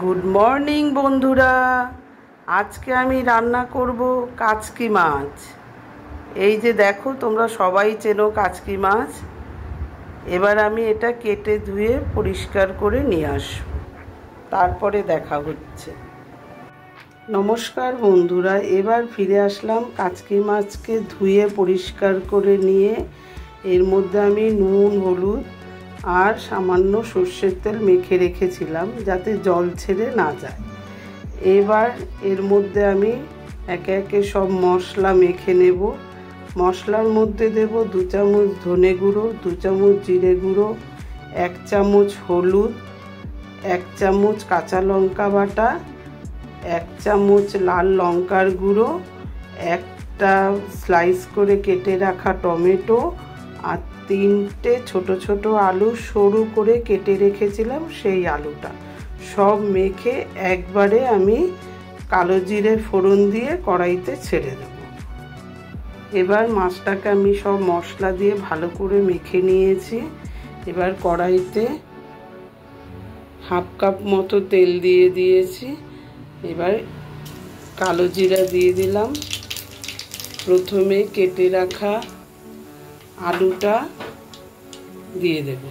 Good morning বন্ধুরা। আজকে আমি রান্না করব কাচকি মাছ। এই যে দেখো, তোমরা সবাই চেনো কাচকি মাছ। এবার আমি এটা কেটে ধুয়ে পরিষ্কার করে নিয়ে আসব, তারপরে দেখা হচ্ছে। নমস্কার বন্ধুরা, এবার ফিরে আসলাম কাচকি মাছকে ধুয়ে পরিষ্কার করে নিয়ে। এর মধ্যে আমি নুন, হলুদ আর সামান্য সর্ষের তেল মেখে রেখেছিলাম যাতে জল ছেড়ে না যায়। এবার এর মধ্যে আমি একে একে সব মশলা মেখে নেব। মশলার মধ্যে দেব 2 চামচ ধনে গুঁড়ো, 2 চামচ জিরে গুঁড়ো, 1 চামচ হলুদ, 1 চামচ কাঁচা লঙ্কা বাটা, 1 চামচ লাল লঙ্কার গুঁড়ো, একটা স্লাইস করে কেটে রাখা টমেটো আর 3টে ছোট ছোট আলু সরু করে কেটে রেখেছিলাম, সেই আলুটা সব মেখে একবারে আমি কালো জিরে ফোড়ন দিয়ে কড়াইতে ছেড়ে দেব। এবার মাছটাকে আমি সব মশলা দিয়ে ভালো করে মেখে নিয়েছি। এবার কড়াইতে হাফ কাপ মতো তেল দিয়ে দিয়েছি। এবার কালো জিরা দিয়ে দিলাম। প্রথমে কেটে রাখা আলুটা দিয়ে দেব।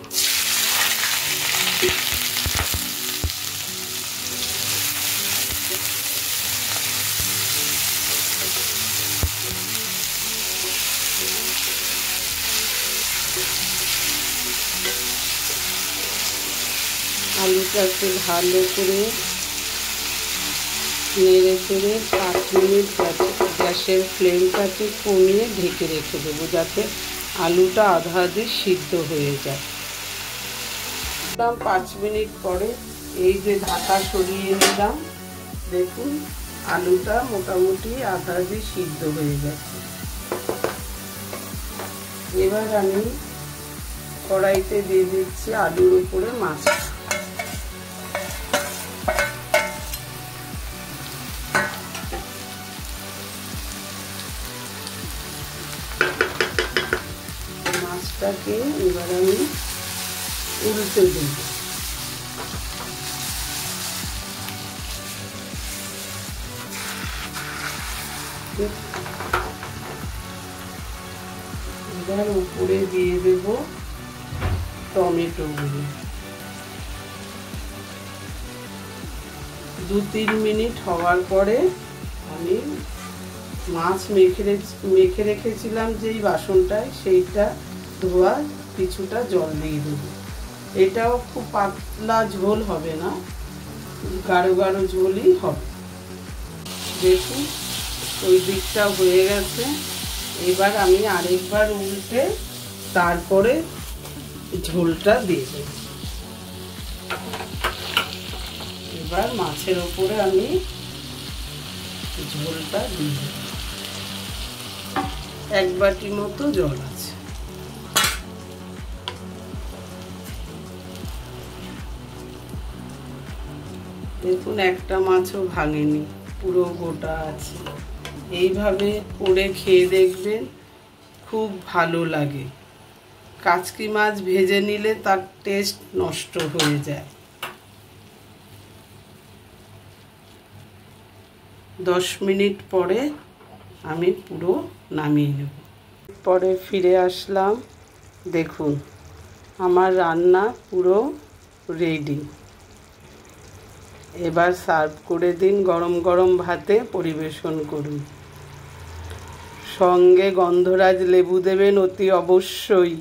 আলুটাকে ভালো করে নেড়ে চেড়ে 5 মিনিট গ্যাসের ফ্লেমটাকে কমিয়ে ঢেকে রেখে দেবো, যাতে আলুটা আধা আধি সিদ্ধ হয়ে যায়। 5 মিনিট পরে এই যে ঢাকা সরিয়ে নিলাম, দেখুন আলুটা মোটামুটি আধা আধি সিদ্ধ হয়ে গেছে। এবার আমি কড়াইতে দিয়ে দিচ্ছি আলুর উপরে মাছ। মাছটাকে এবার আমি উল্টে দেব। এবার উপরে দিয়ে দেব টমেটোগুলো। 2-3 মিনিট হওয়ার পরে আমি মাছ মেখে রেখেছিলাম যেই বাসনটায়, সেইটা ধোয়া কিছুটা জল দিয়ে দেবো। এটাও খুব পাতলা ঝোল হবে না, গাঢ় গাঢ় ঝোলই হবে। দেখুন ওই দিকটা হয়ে গেছে। এবার আমি আরেকবার উল্টে তারপরে ঝোলটা দিয়ে দেব। এবার মাছের ওপরে আমি ঝোলটা দিয়ে দেব। 1 বাটি মতো জল আছে। দেখুন একটা মাছও ভাঙেনি, পুরো গোটা আছে। এইভাবে করে খেয়ে দেখবেন, খুব ভালো লাগে। কাচকি মাছ ভেজে নিলে তার টেস্ট নষ্ট হয়ে যায়। 10 মিনিট পরে আমি পুরো নামিয়ে নেব। পরে ফিরে আসলাম, দেখুন আমার রান্না পুরো রেডি। এবার সার্ভ করে দিন, গরম গরম ভাতে পরিবেশন করুন। সঙ্গে গন্ধরাজ লেবু দেবেন অতি অবশ্যই।